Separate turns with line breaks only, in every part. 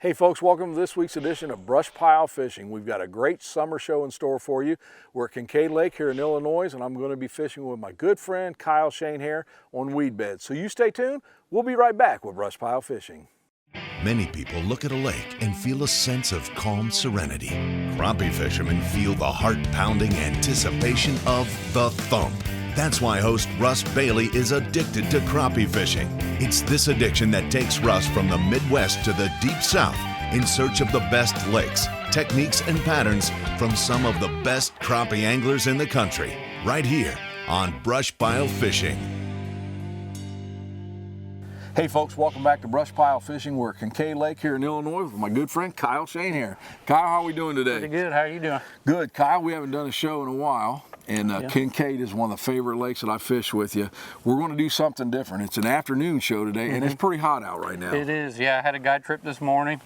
Hey folks, welcome to this week's edition of BrushPile Fishing. We've got a great summer show in store for you. We're at Kinkaid Lake here in Illinois, and I'm going to be fishing with my good friend Kyle Schoenherr on weed beds. So you stay tuned. We'll be right back with BrushPile Fishing.
Many people look at a lake and feel a sense of calm serenity. Crappie fishermen feel the heart-pounding anticipation of the thump. That's why host Russ Bailey is addicted to crappie fishing. It's this addiction that takes Russ from the Midwest to the Deep South in search of the best lakes, techniques, and patterns from some of the best crappie anglers in the country, right here on BrushPile Fishing.
Hey folks, welcome back to BrushPile Fishing. We're at Kinkaid Lake here in Illinois with my good friend Kyle Schoenherr. Kyle, how are we doing today?
Pretty good. How are you doing?
Good. Kyle, we haven't done a show in a while, and Kinkaid is one of the favorite lakes that I fish with you. We're going to do something different. It's an afternoon show today, and it's pretty hot out right now.
It is. Yeah, I had a guide trip this morning.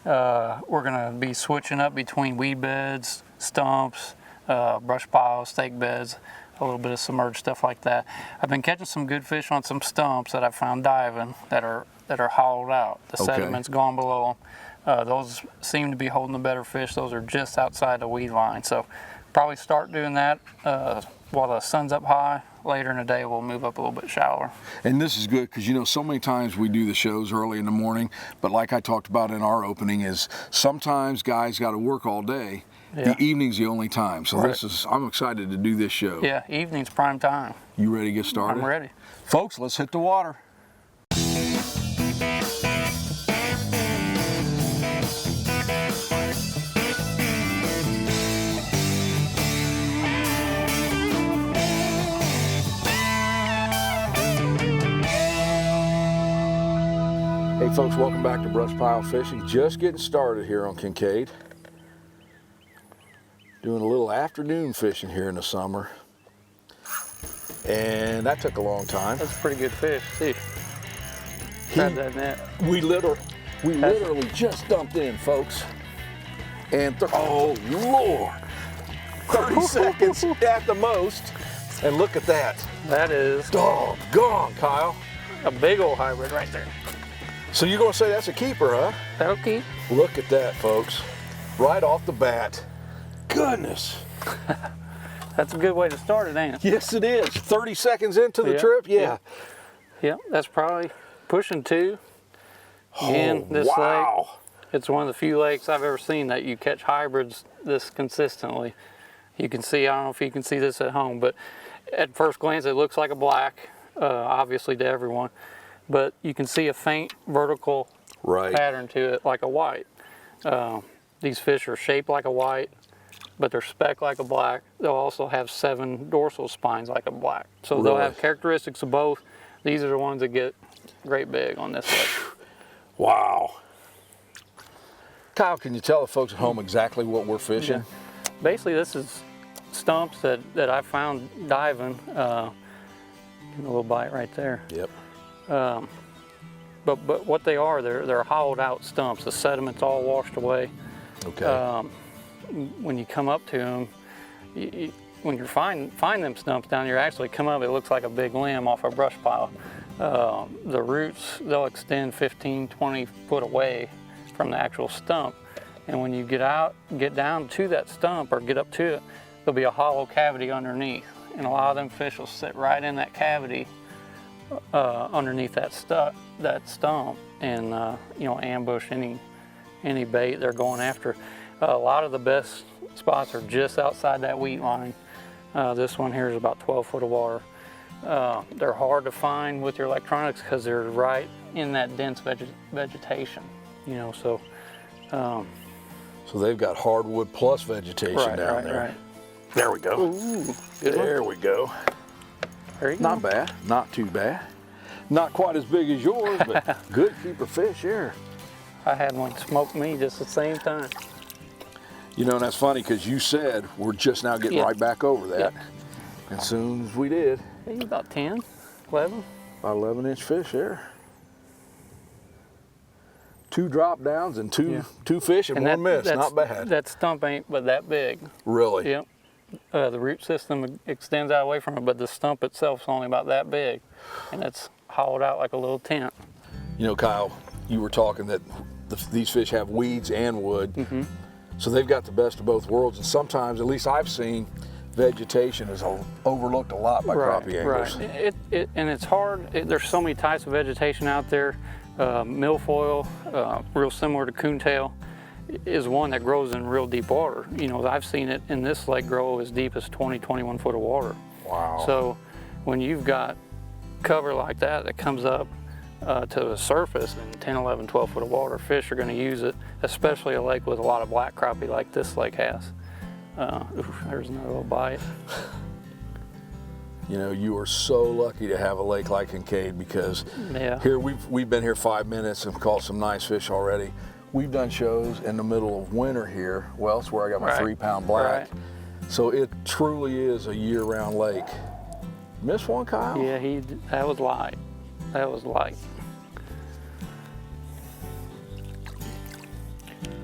We're going to be switching up between weed beds, stumps, brush piles, stake beds, a little bit of submerged stuff like that. I've been catching some good fish on some stumps that I found diving that are hollowed out. The sediment's gone below them. Those seem to be holding the better fish. Those are just outside the weed line. So probably start doing that while the sun's up high. Later in the day, we'll move up a little bit shallower.
And this is good because, you know, so many times we do the shows early in the morning, but like I talked about in our opening is sometimes guys got to work all day. Yeah. The evening's the only time. So I'm excited to do this show.
Yeah, evening's prime time.
You ready to get started?
I'm ready.
Folks, let's hit the water. Hey folks, welcome back to BrushPile Fishing. Just getting started here on Kinkaid. Doing a little afternoon fishing here in the summer. And that took a long time.
That's a pretty good fish. See, grab that net.
We literally just dumped in, folks. And oh Lord, 30 seconds at the most. And look at that.
That is
doggone, Kyle.
A big old hybrid right there.
So you're gonna say that's a keeper, huh?
That'll keep.
Look at that, folks. Right off the bat. Goodness.
That's a good way to start it, ain't it?
Yes, it is. 30 seconds into the trip, yeah.
Yeah, that's probably pushing 2. Again, this lake, it's one of the few lakes I've ever seen that you catch hybrids this consistently. You can see, I don't know if you can see this at home, but at first glance it looks like a black, obviously to everyone, but you can see a faint vertical pattern to it like a white. These fish are shaped like a white, but they're specked like a black. They'll also have 7 dorsal spines like a black. So they'll have characteristics of both. These are the ones that get great big on this lake.
Wow. Kyle, can you tell the folks at home exactly what we're fishing?
Yeah. Basically, this is stumps that I found diving. A little bite right there.
Yep.
But what they are, they're hollowed out stumps. The sediment's all washed away.
Okay.
When you come up to them, when you find them stumps down, you actually come up, it looks like a big limb off a brush pile. The roots, they'll extend 15, 20 foot away from the actual stump. And when you get down to that stump or get up to it, there'll be a hollow cavity underneath. And a lot of them fish will sit right in that cavity underneath that stump and ambush any bait they're going after. A lot of the best spots are just outside that wheat line. This one here is about 12 foot of water. They're hard to find with your electronics because they're right in that dense vegetation, so.
So they've got hardwood plus vegetation down there.
Right.
There we go.
Ooh,
there we go.
There you go.
Not bad, not too bad. Not quite as big as yours, but good keeper fish here.
I had one smoke me just the same time.
You know, and that's funny because you said we're just now getting right back over that. And as soon as we did.
About 10, 11.
About 11-inch fish there. 2 drop downs and two fish and one miss. Not bad.
That stump ain't but that big.
Really?
Yep. The root system extends out away from it, but the stump itself is only about that big. And it's hollowed out like a little tent.
You know, Kyle, you were talking that these fish have weeds and wood.
Mm-hmm.
So they've got the best of both worlds. And sometimes, at least I've seen, vegetation is overlooked a lot by crappie anglers.
Right. And it's hard. There's so many types of vegetation out there. Milfoil, real similar to coontail, is one that grows in real deep water. You know, I've seen it in this lake grow as deep as 20, 21 foot of water.
Wow.
So when you've got cover like that comes up to the surface in 10, 11, 12 foot of water, fish are going to use it, especially a lake with a lot of black crappie like this lake has. There's another little bite.
You know, you are so lucky to have a lake like Kinkaid, because here we've been here 5 minutes and caught some nice fish already. We've done shows in the middle of winter here. Well, it's where I got my 3-pound black. So it truly is a year-round lake. Missed one, Kyle?
Yeah, that was light. That was light.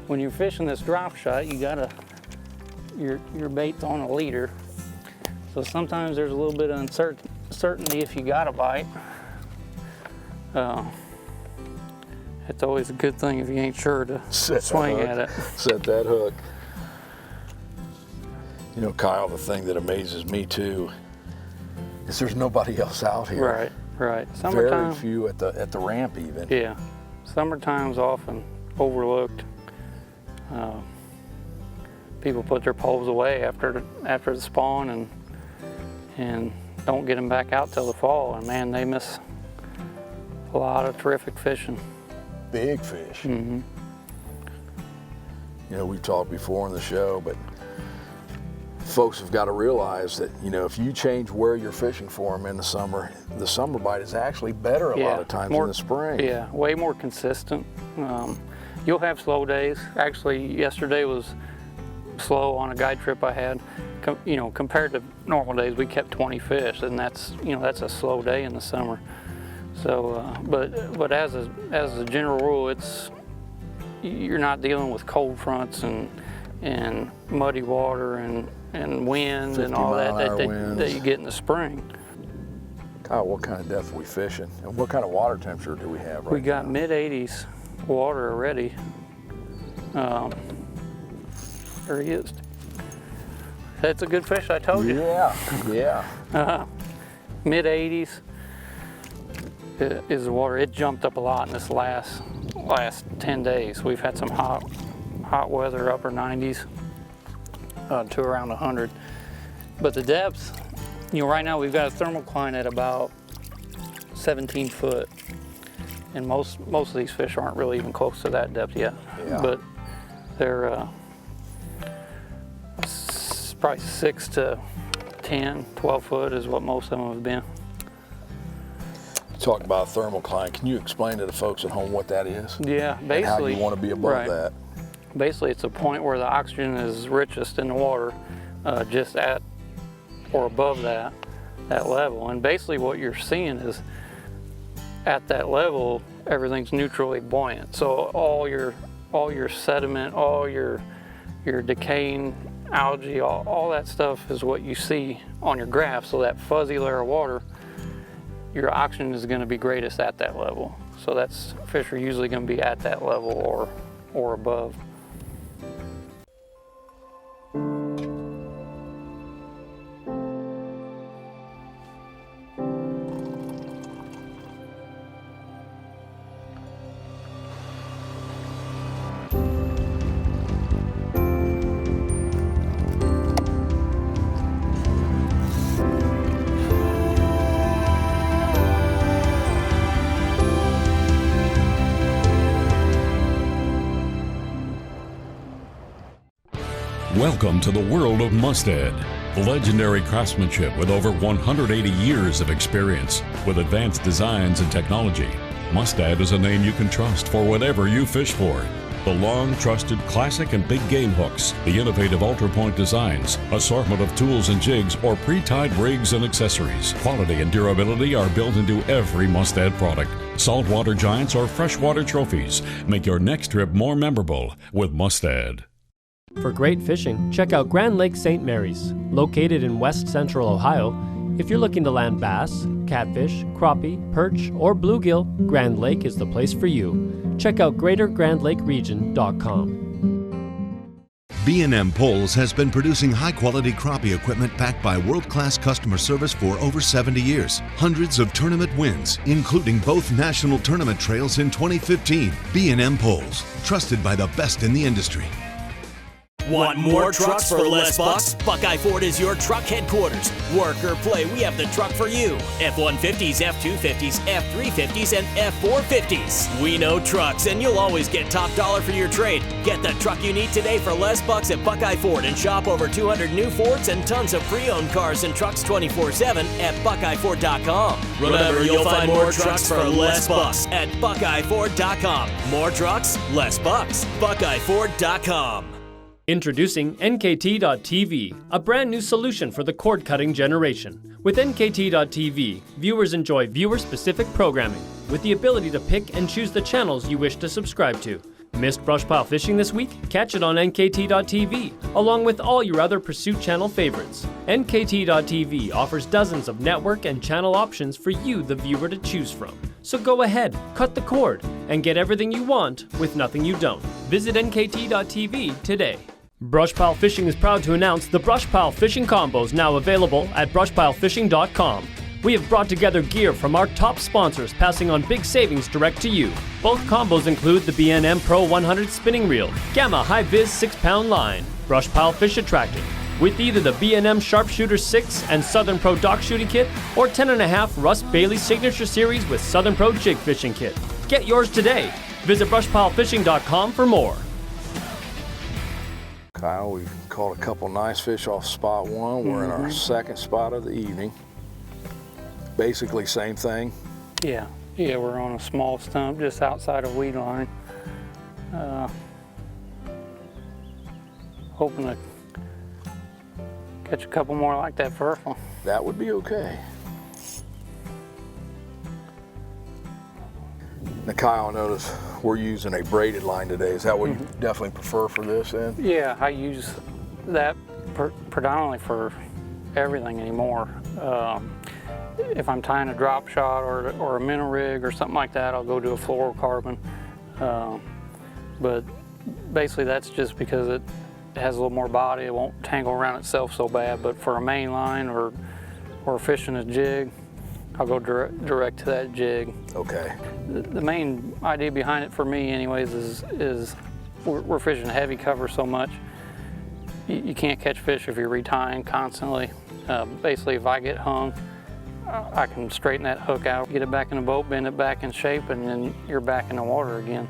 When you're fishing this drop shot, you gotta, your bait's on a leader. So sometimes there's a little bit of uncertainty if you got a bite. It's always a good thing if you ain't sure to swing at it.
Set that hook. You know, Kyle, the thing that amazes me too is there's nobody else out here.
Right, right. Summertime,
very few at the ramp even.
Yeah, summertime's often overlooked. People put their poles away after the spawn and don't get them back out till the fall, and man, they miss a lot of terrific fishing.
Big fish.
Mm-hmm.
You know, we've talked before in the show, but folks have got to realize that, you know, if you change where you're fishing for them in the summer bite is actually better a lot of times in the spring.
Yeah, way more consistent. You'll have slow days. Actually, yesterday was slow on a guide trip I had. You know, compared to normal days, we kept 20 fish, and that's a slow day in the summer. So, but as a general rule, you're not dealing with cold fronts and muddy water and wind and all that you get in the spring.
Kyle, what kind of depth are we fishing, and what kind of water temperature do we have right now?
We got mid-80s water already. There he is. That's a good fish, I told you.
Yeah.
Mid-80s is the water. It jumped up a lot in this last 10 days. We've had some hot weather, upper 90s to around 100. But the depth, you know, right now we've got a thermocline at about 17 foot. And most of these fish aren't really even close to that depth yet.
Yeah.
But they're probably 6 to 10, 12 foot is what most of them have been.
Talk about thermocline. Can you explain to the folks at home what that is?
Yeah, basically.
And how you want to be above that?
Basically, it's a point where the oxygen is richest in the water, just at or above that level. And basically what you're seeing is at that level, everything's neutrally buoyant. So all your sediment, all your decaying algae, all that stuff is what you see on your graph. So that fuzzy layer of water, your oxygen is going to be greatest at that level. So fish are usually going to be at that level or above.
Welcome to the world of Mustad, legendary craftsmanship with over 180 years of experience. With advanced designs and technology, Mustad is a name you can trust for whatever you fish for. The long trusted classic and big game hooks, the innovative ultra-point designs, assortment of tools and jigs, or pre-tied rigs and accessories. Quality and durability are built into every Mustad product. Saltwater giants or freshwater trophies make your next trip more memorable with Mustad.
For great fishing, check out Grand Lake St. Mary's. Located in west central Ohio, if you're looking to land bass, catfish, crappie, perch, or bluegill, Grand Lake is the place for you. Check out GreaterGrandLakeRegion.com.
B&M Poles has been producing high-quality crappie equipment backed by world-class customer service for over 70 years. Hundreds of tournament wins, including both national tournament trails in 2015. B&M Poles, trusted by the best in the industry.
Want more trucks for less bucks? Buckeye Ford is your truck headquarters. Work or play, we have the truck for you. F-150s, F-250s, F-350s, and F-450s. We know trucks, and you'll always get top dollar for your trade. Get the truck you need today for less bucks at Buckeye Ford and shop over 200 new Fords and tons of pre-owned cars and trucks 24/7 at BuckeyeFord.com. Remember, you'll find more trucks for less bucks at BuckeyeFord.com. More trucks, less bucks. BuckeyeFord.com.
Introducing NKT.TV, a brand new solution for the cord-cutting generation. With NKT.TV, viewers enjoy viewer-specific programming with the ability to pick and choose the channels you wish to subscribe to. Missed BrushPile Fishing this week? Catch it on NKT.TV, along with all your other Pursuit Channel favorites. NKT.TV offers dozens of network and channel options for you, the viewer, to choose from. So go ahead, cut the cord, and get everything you want with nothing you don't. Visit NKT.TV today. BrushPile Fishing is proud to announce the BrushPile Fishing Combos now available at BrushPileFishing.com. We have brought together gear from our top sponsors, passing on big savings direct to you. Both combos include the B&M Pro 100 spinning reel, Gamma High Viz 6-pound line, BrushPile Fish Attractor, with either the B&M Sharpshooter 6 and Southern Pro Dock Shooting Kit, or 10.5 Russ Bailey Signature Series with Southern Pro Jig Fishing Kit. Get yours today. Visit BrushPileFishing.com for more.
Kyle, we've caught a couple nice fish off spot one. We're in our second spot of the evening. Basically same thing.
Yeah, we're on a small stump just outside of weed line. Hoping to catch a couple more like that first one.
That would be okay. Now Kyle, I notice we're using a braided line today. Is that what you definitely prefer for this then?
Yeah, I use that predominantly for everything anymore. If I'm tying a drop shot or a minnow rig or something like that, I'll go to a fluorocarbon. But basically that's just because it has a little more body. It won't tangle around itself so bad. But for a main line or fishing a jig, I'll go direct to that jig.
Okay.
The main idea behind it for me anyways is we're fishing heavy cover so much. You can't catch fish if you're retying constantly. Basically, if I get hung, I can straighten that hook out, get it back in the boat, bend it back in shape, and then you're back in the water again.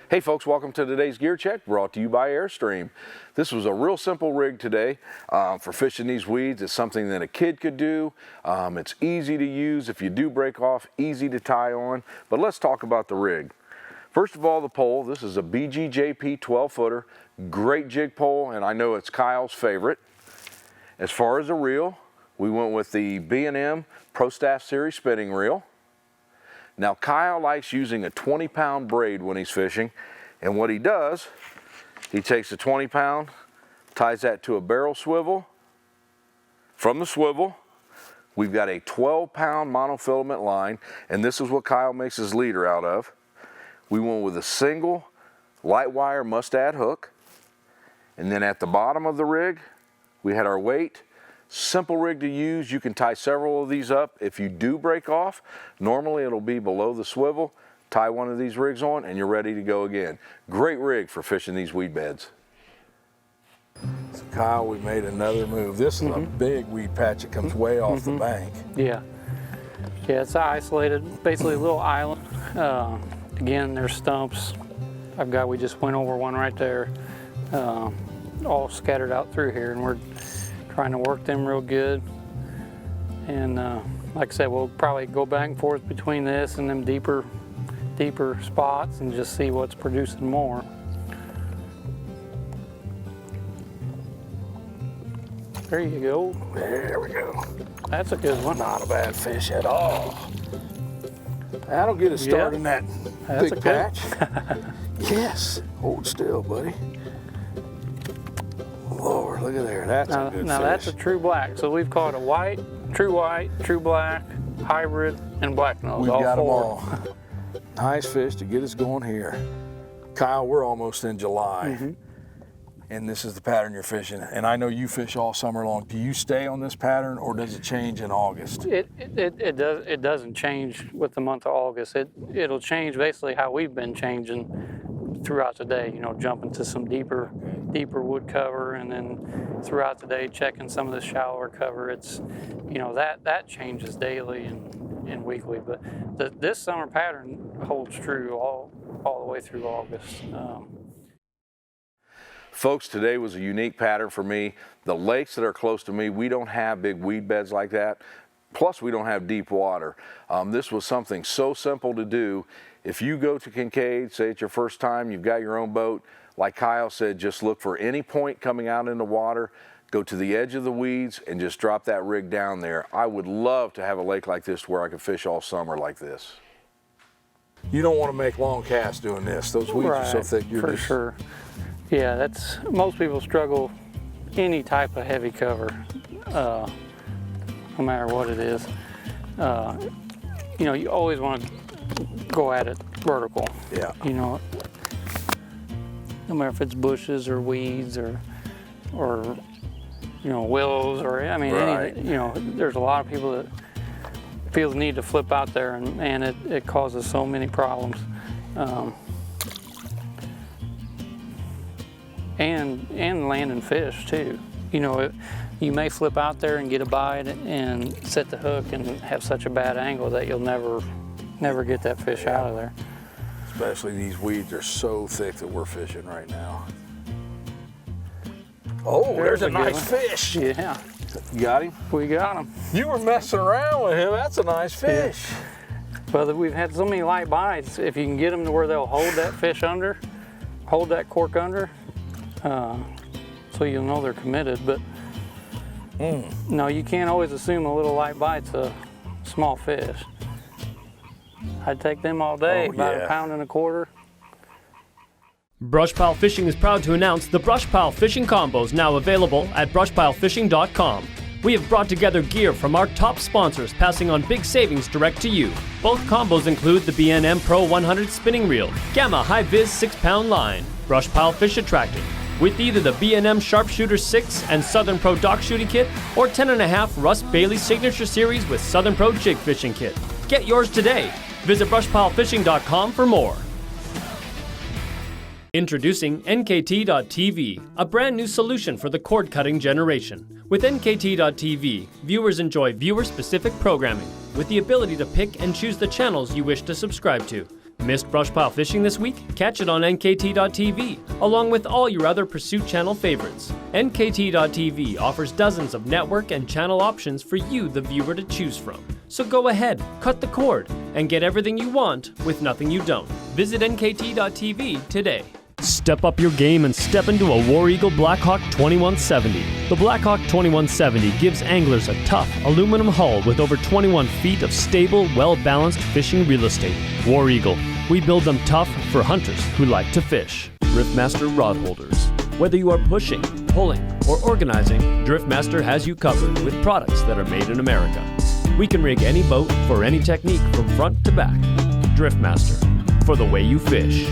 Hey folks, welcome to today's Gear Check, brought to you by Airstream. This was a real simple rig today for fishing these weeds. It's something that a kid could do. It's easy to use if you do break off, easy to tie on. But let's talk about the rig. First of all, the pole. This is a BGJP 12-footer, great jig pole, and I know it's Kyle's favorite. As far as the reel, we went with the B&M Pro Staff Series spinning reel. Now Kyle likes using a 20-pound braid when he's fishing, and what he does, he takes a 20-pound, ties that to a barrel swivel. From the swivel, we've got a 12-pound monofilament line, and this is what Kyle makes his leader out of. We went with a single light wire mustad hook, and then at the bottom of the rig, we had our weight. Simple rig to use. You can tie several of these up. If you do break off, normally it'll be below the swivel. Tie one of these rigs on and you're ready to go again. Great rig for fishing these weed beds. So Kyle, we made another move. This is a big weed patch that comes way off the bank.
Yeah, it's isolated, basically a little island. Again, there's stumps. We just went over one right there, all scattered out through here, and we're trying to work them real good. And like I said, we'll probably go back and forth between this and them deeper spots and just see what's producing more. There you go.
There we go.
That's a good one.
Not a bad fish at all. That'll get us started in that big patch. Yes. Hold still, buddy. Look at there, that's a good
now
fish.
that's a true black. So we've caught a white, true black, hybrid, and black nose.
We've
all
got them
four.
all. Nice fish to get us going here. Kyle, we're almost in July. And this is the pattern you're fishing. And I know you fish all summer long. Do you stay on this pattern, or does it change in August?
It doesn't change with the month of August. It'll change basically how we've been changing throughout the day. You know, jumping to some deeper wood cover, and then throughout the day checking some of the shallower cover. It's, you know, that changes daily and weekly. But this summer pattern holds true all the way through August.
Folks, today was a unique pattern for me. The lakes that are close to me, we don't have big weed beds like that. Plus, we don't have deep water. This was something so simple to do. If you go to Kinkaid, say it's your first time, you've got your own boat, like Kyle said, just look for any point coming out in the water, go to the edge of the weeds, and just drop that rig down there. I would love to have a lake like this where I could fish all summer like this. You don't want to make long casts doing this. Those weeds are so thick.
For sure. Yeah, most people struggle any type of heavy cover, no matter what it is. You know, you always want to go at it vertical.
Yeah.
You know, no matter if it's bushes or weeds or you know, willows, or I mean, you know, there's a lot of people that feel the need to flip out there, and it causes so many problems. And landing fish too. You know, you may flip out there and get a bite and set the hook and have such a bad angle that you'll never get that fish out of there.
Especially these weeds are so thick that we're fishing right now. Oh, there's a nice fish.
Yeah.
You got him?
We got him.
You were messing around with him. That's a nice fish.
But we've had so many light bites. If you can get them to where they'll hold that fish under, hold that cork under, so you'll know they're committed. But no, you can't always assume a little light bite's a small fish. I'd take them all day, about a pound and a quarter.
BrushPile Fishing is proud to announce the BrushPile Fishing Combos now available at brushpilefishing.com. We have brought together gear from our top sponsors, passing on big savings direct to you. Both combos include the B&M Pro 100 spinning reel, Gamma High Viz 6-pound line, BrushPile Fish Attractant, with either the B&M Sharpshooter 6 and Southern Pro Dock Shooting Kit, or 10.5 Russ Bailey Signature Series with Southern Pro Jig Fishing Kit. Get yours today. Visit brushpilefishing.com for more. Introducing NKT.TV, a brand new solution for the cord-cutting generation. With NKT.TV, viewers enjoy viewer-specific programming, with the ability to pick and choose the channels you wish to subscribe to. Missed BrushPile Fishing this week? Catch it on NKT.TV, along with all your other Pursuit Channel favorites. NKT.TV offers dozens of network and channel options for you, the viewer, to choose from. So go ahead, cut the cord, and get everything you want with nothing you don't. Visit NKT.TV today. Step up your game and step into a War Eagle Blackhawk 2170. The Blackhawk 2170 gives anglers a tough aluminum hull with over 21 feet of stable, well-balanced fishing real estate. War Eagle, we build them tough for hunters who like to fish. Driftmaster rod holders. Whether you are pushing, pulling, or organizing, Driftmaster has you covered with products that are made in America. We can rig any boat for any technique from front to back. Driftmaster, for the way you fish.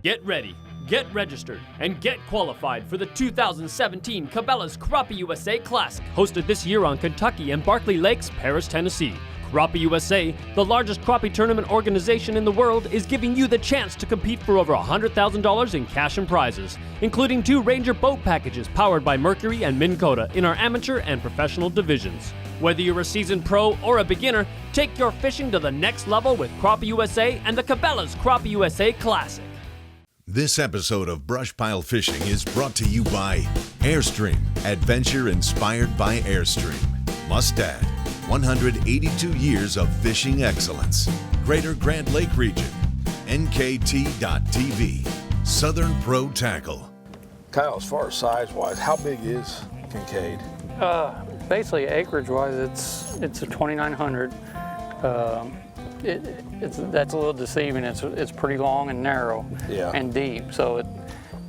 Get ready, get registered, and get qualified for the 2017 Cabela's Crappie USA Classic, hosted this year on Kentucky and Barkley Lakes, Paris, Tennessee. Crappie USA, the largest crappie tournament organization in the world, is giving you the chance to compete for over $100,000 in cash and prizes, including 2 Ranger boat packages powered by Mercury and Minn Kota in our amateur and professional divisions. Whether you're a seasoned pro or a beginner, take your fishing to the next level with Crappie USA and the Cabela's Crappie USA Classic.
This episode of BrushPile Fishing is brought to you by Airstream, adventure inspired by Airstream. Mustad, 182 years of fishing excellence. Greater Grand Lake Region, NKT.TV, Southern Pro Tackle. Kyle, as far as size-wise, how big is Kinkaid?
Basically, acreage-wise, it's a 2,900. That's a little deceiving. It's pretty long and narrow and deep. So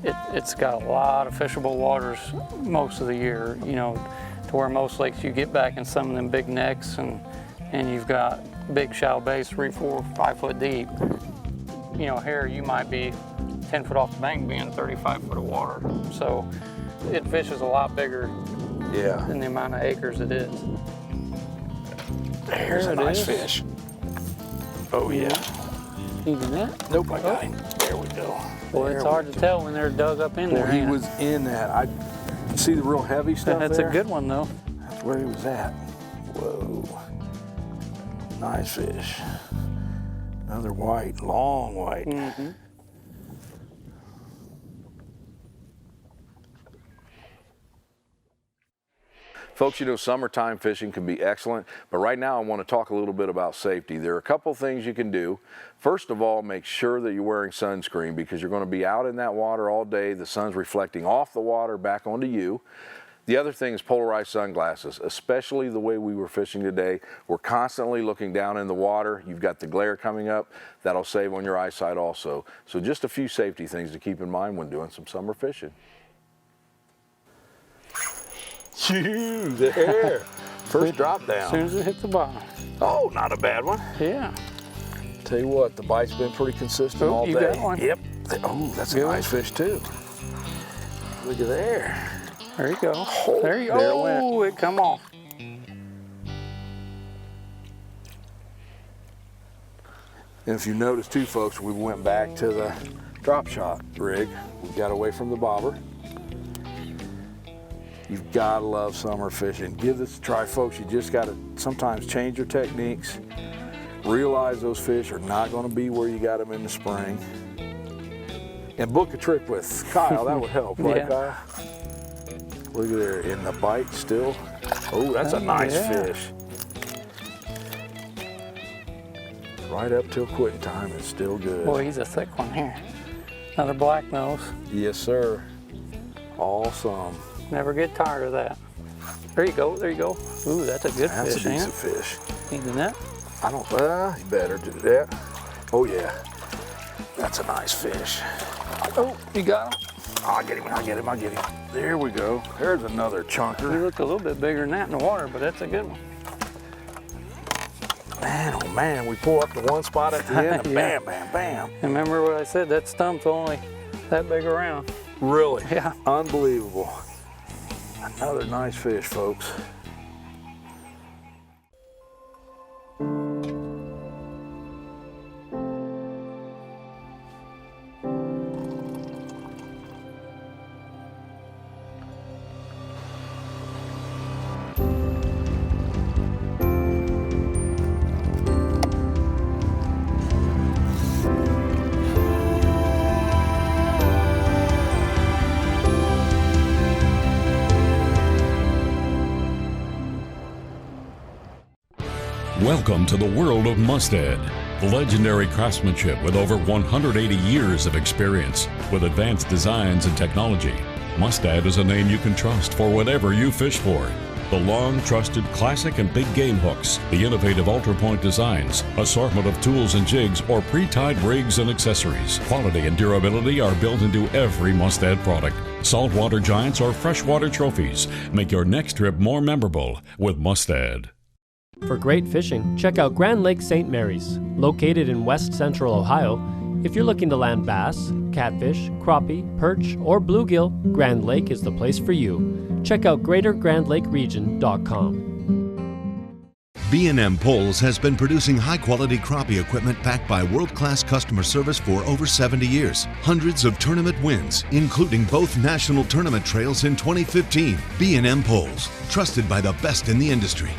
it's got a lot of fishable waters most of the year, you know, to where most lakes you get back in some of them big necks and you've got big shallow bays 3, 4, 5 foot deep. You know, here you might be 10 foot off the bank being 35 foot of water. So it fishes a lot bigger than the amount of acres it is.
There's a nice fish. Oh yeah.
Even that?
Nope, I got him. There we go.
Well, it's hard to tell when they're dug up in there.
Well, he was in that. I see the real heavy stuff
That's
there?
a good one though.
That's where he was at. Whoa. Nice fish. Another white, long white.
Mm-hmm.
Folks, you know, summertime fishing can be excellent, but right now I want to talk a little bit about safety. There are a couple things you can do. First of all, make sure that you're wearing sunscreen because you're going to be out in that water all day. The sun's reflecting off the water back onto you. The other thing is polarized sunglasses, especially the way we were fishing today. We're constantly looking down in the water. You've got the glare coming up. That'll save on your eyesight also. So just a few safety things to keep in mind when doing some summer fishing. Phew, there. First drop down.
As soon as it hits the bottom.
Oh, not a bad one.
Yeah.
Tell you what, the bite's been pretty consistent all day.
You got one?
Yep. Oh, that's a nice fish too. Look at there.
There you go.
Oh,
there you go.
there it
Oh,
went.
it come off.
And if you notice too, folks, we went back to the drop shot rig. We got away from the bobber. You've got to love summer fishing. Give this a try, folks. You just got to sometimes change your techniques. Realize those fish are not going to be where you got them in the spring. And book a trip with Kyle. That would help, right,
Yeah.
Kyle? Look at there, in the bite still. Oh, that's a nice fish. Right up till quitting time, it's still good.
Boy, he's a thick one here. Another black nose.
Yes, sir. Awesome.
Never get tired of that. There you go, there you go. Ooh, that's a good
That's
fish,
a
ain't
decent fish.
it? Even that?
I don't, you better do that. Oh yeah, that's a nice fish.
Oh, you got him?
I'll get him, I'll get him, I'll get him. There we go. There's another
He
chunker.
looked a little bit bigger than that in the water, but that's a good one.
Man, oh man, we pull up to one spot at the end and
Yeah.
bam, bam, bam.
And remember what I said, that stump's only that big around.
Really?
Yeah.
Unbelievable. Another nice fish, folks.
Welcome to the world of Mustad, legendary craftsmanship with over 180 years of experience. With advanced designs and technology, Mustad is a name you can trust for whatever you fish for. The long-trusted classic and big game hooks, the innovative ultra-point designs, assortment of tools and jigs, or pre-tied rigs and accessories. Quality and durability are built into every Mustad product. Saltwater giants or freshwater trophies make your next trip more memorable with Mustad.
For great fishing, check out Grand Lake St. Mary's. Located in west central Ohio, if you're looking to land bass, catfish, crappie, perch, or bluegill, Grand Lake is the place for you. Check out greatergrandlakeregion.com.
B&M Poles has been producing high-quality crappie equipment backed by world-class customer service for over 70 years. Hundreds of tournament wins, including both national tournament trails in 2015. B&M Poles, trusted by the best in the industry.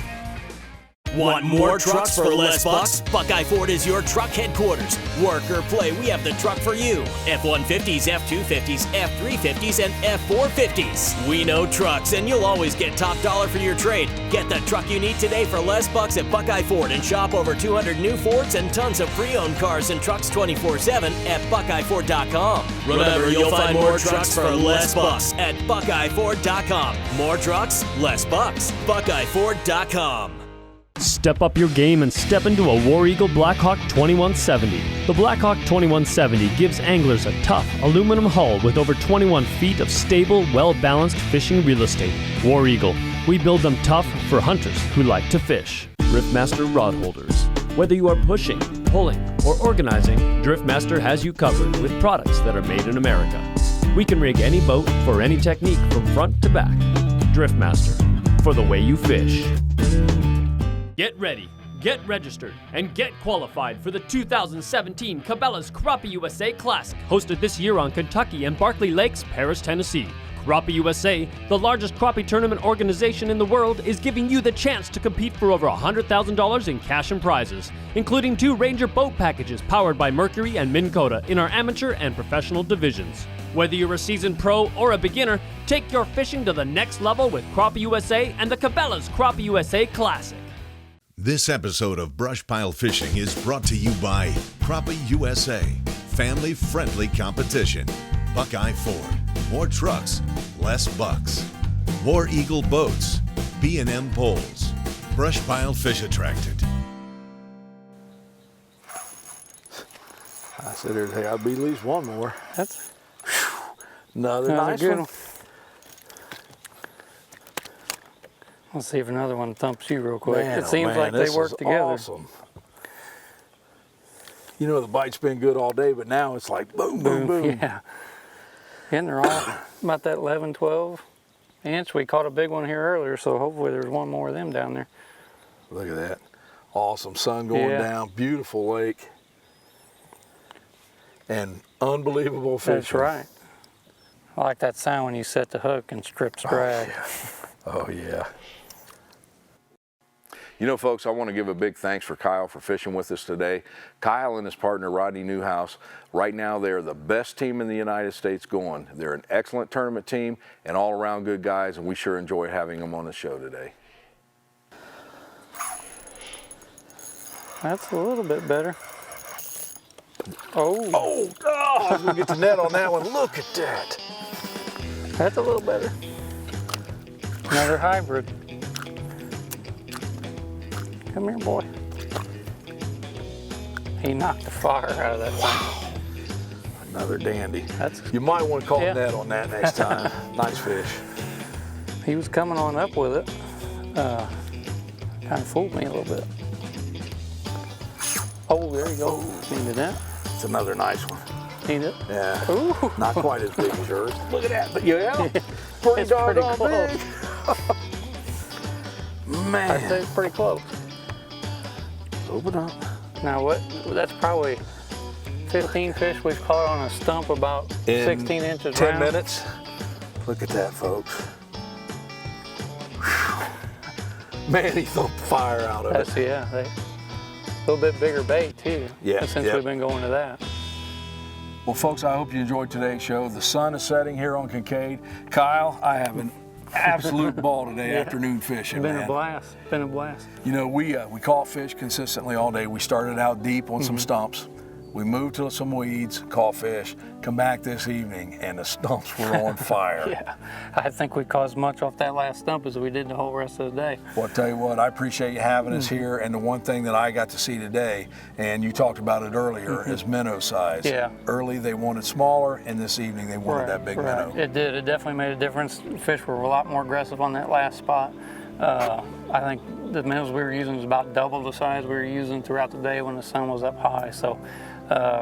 Want more trucks for less bucks? Buckeye Ford is your truck headquarters. Work or play, we have the truck for you. F-150s, F-250s, F-350s, and F-450s. We know trucks, and you'll always get top dollar for your trade. Get the truck you need today for less bucks at Buckeye Ford and shop over 200 new Fords and tons of pre-owned cars and trucks 24/7 at BuckeyeFord.com. Remember, you'll find more trucks for less bucks at BuckeyeFord.com. More trucks, less bucks. BuckeyeFord.com.
Step up your game and step into a War Eagle Blackhawk 2170. The Blackhawk 2170 gives anglers a tough aluminum hull with over 21 feet of stable, well-balanced fishing real estate. War Eagle. We build them tough for hunters who like to fish. Driftmaster rod holders. Whether you are pushing, pulling, or organizing, Driftmaster has you covered with products that are made in America. We can rig any boat for any technique from front to back. Driftmaster, for the way you fish. Get ready, get registered, and get qualified for the 2017 Cabela's Crappie USA Classic, hosted this year on Kentucky and Barkley Lakes, Paris, Tennessee. Crappie USA, the largest crappie tournament organization in the world, is giving you the chance to compete for over $100,000 in cash and prizes, including 2 Ranger boat packages powered by Mercury and Minn Kota in our amateur and professional divisions. Whether you're a seasoned pro or a beginner, take your fishing to the next level with Crappie USA and the Cabela's Crappie USA Classic.
This episode of BrushPile Fishing is brought to you by Crappie USA, family-friendly competition, Buckeye Ford, more trucks, less bucks, War Eagle boats, B&M poles, BrushPile Fish Attractant.
I said there'd have to be at least one more.
That's
Another nice
good
one.
Let's see if another one thumps you real quick.
Man,
It seems
man,
like they
this
work
is
together.
Awesome. You know, the bite's been good all day, but now it's like boom, boom, boom.
Yeah. And they're all about that 11, 12 inch. We caught a big one here earlier, so hopefully there's one more of them down there.
Look at that. Awesome sun going
Yeah.
down. Beautiful lake. And unbelievable fishing.
That's right. I like that sound when you set the hook and strips drag.
Oh, yeah.
You know, folks, I want to give a big thanks for Kyle for fishing with us today. Kyle and his partner, Rodney Newhouse, right now they're the best team in the United States going. They're an excellent tournament team and all-around good guys, and we sure enjoy having them on the show today.
That's a little bit better. Oh,
Oh, I was going to get the net on that one. Look at that.
that's a little better. Another hybrid. Come here, boy. He knocked the fire out of that thing.
Another dandy.
That's,
You might want to call
Yeah.
a net on that next time. Nice fish.
he was coming on up with it. Kind of fooled me a little bit. Oh, there you go. Needed that.
It's another nice one.
Need it.
Yeah.
Ooh.
Not quite as big as yours. Look at that. But yeah, pretty
It's pretty
doggone
close.
big.
I'd
Man.
say it's pretty close.
Open up.
Now what? That's probably 15 fish we've caught on a stump about
In
16 inches
10
round.
minutes. Look at that, folks. Whew. Man, he threw fire out of it.
That's, yeah, a little bit bigger bait too.
Yeah,
Since
yeah.
we've been going to that.
Well, folks, I hope you enjoyed today's show. The sun is setting here on Kinkaid. Kyle, I have an absolute ball today afternoon fishing,
Been
man.
a blast. Been a blast.
You know, we caught fish consistently all day. We started out deep on some stumps. We moved to some weeds, caught fish, come back this evening, and the stumps were on fire.
Yeah, I think we caught as much off that last stump as we did the whole rest of the day.
Well, I tell you what, I appreciate you having us here. And the one thing that I got to see today, and you talked about it earlier, is minnow size.
Yeah.
Early they wanted smaller, and this evening they wanted that big minnow.
It did. It definitely made a difference. Fish were a lot more aggressive on that last spot. I think the minnows we were using was about double the size we were using throughout the day when the sun was up high. So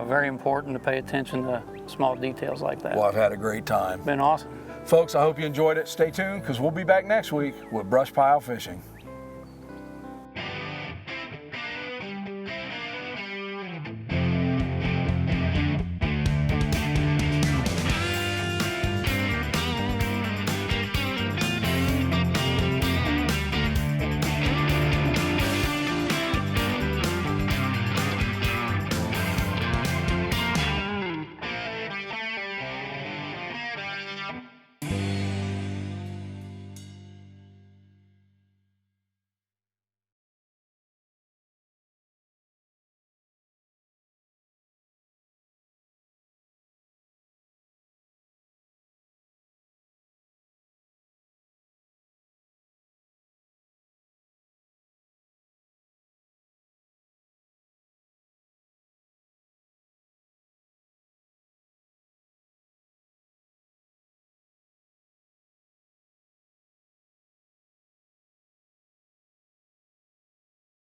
very important to pay attention to small details like that.
Well, I've had a great time.
Been awesome.
Folks, I hope you enjoyed it. Stay tuned, because we'll be back next week with BrushPile Fishing.